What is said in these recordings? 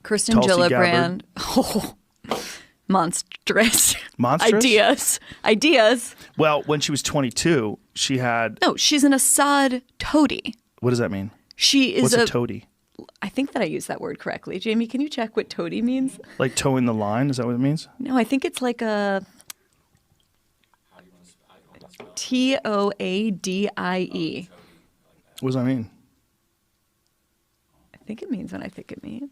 Kirsten Tulsi Gillibrand. Gabbard. Oh, monstrous. Monstrous? Ideas. Well, when she was 22, she had... No, she's an Assad toady. What does that mean? She is What's a toady? I think that I used that word correctly. Jamie, can you check what toady means? Like toeing the line? Is that what it means? No, I think it's like a Toadie. What does that mean? I think it means what I think it means.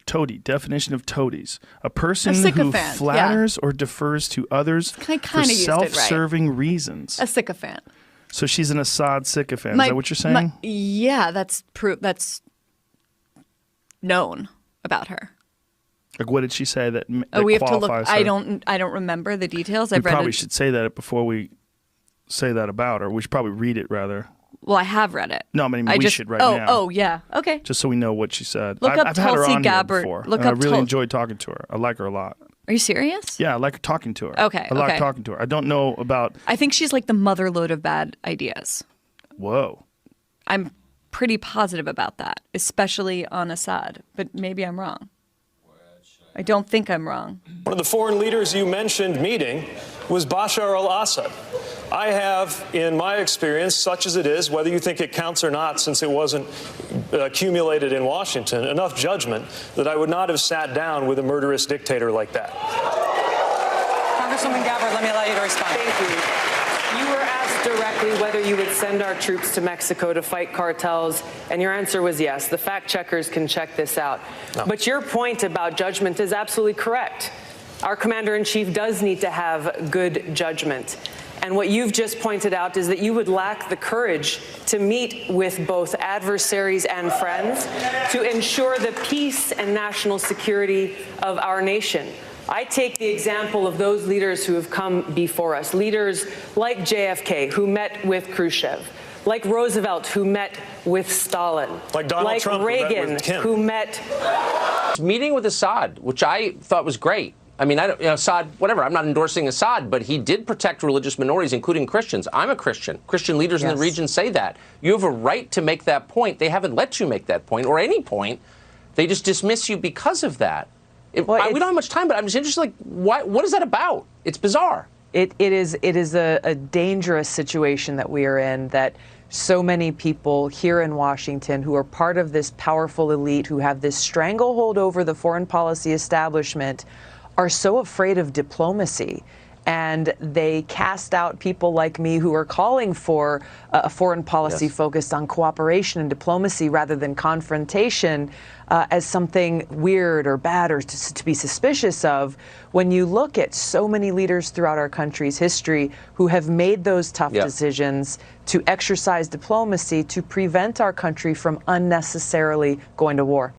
Toady. Definition of toadies. A person who sycophant, flatters or defers to others I for kinda used it right. self-serving reasons. A sycophant. So she's an Assad sycophant. Is that what you're saying? Yeah, that's known about her. Like, what did she say that We have to look. qualifies her? I don't remember the details. We I've read probably it. should say that before we say that about her. We should probably read it, rather. Well, I have read it. No, I mean, we should right now. Oh, yeah. Okay. Just so we know what she said. Look up I've had her Tulsi on Gabbard. here before, Look and I up really enjoyed talking to her. I like her a lot. Are you serious? Yeah, I like talking to her. Okay, I like okay. talking to her. I don't know about... I think she's like the motherlode of bad ideas. Whoa. I'm pretty positive about that, especially on Assad, but maybe I'm wrong. I don't think I'm wrong. One of the foreign leaders you mentioned meeting was Bashar al-Assad. I have, in my experience, such as it is, whether you think it counts or not, since it wasn't accumulated in Washington, enough judgment that I would not have sat down with a murderous dictator like that. Congresswoman Gabbard, let me allow you to respond. Thank you. You were asked directly whether you would send our troops to Mexico to fight cartels, and your answer was yes. The fact checkers can check this out. No. But your point about judgment is absolutely correct. Our commander-in-chief does need to have good judgment. And what you've just pointed out is that you would lack the courage to meet with both adversaries and friends to ensure the peace and national security of our nation. I take the example of those leaders who have come before us, leaders like JFK, who met with Khrushchev, like Roosevelt, who met with Stalin, Like Donald Trump, Reagan, who met... Meeting with Assad, which I thought was great. I mean, Assad, whatever, I'm not endorsing Assad, but he did protect religious minorities, including Christians. I'm a Christian. Christian leaders in the region say that. You have a right to make that point. They haven't let you make that point, or any point. They just dismiss you because of that. We don't have much time, but I'm just interested, like, what is that about? It's bizarre. It is a dangerous situation that we are in, that so many people here in Washington who are part of this powerful elite, who have this stranglehold over the foreign policy establishment, are so afraid of diplomacy. And they cast out people like me who are calling for a foreign policy focused on cooperation and diplomacy rather than confrontation as something weird or bad or to be suspicious of. When you look at so many leaders throughout our country's history who have made those tough decisions to exercise diplomacy to prevent our country from unnecessarily going to war.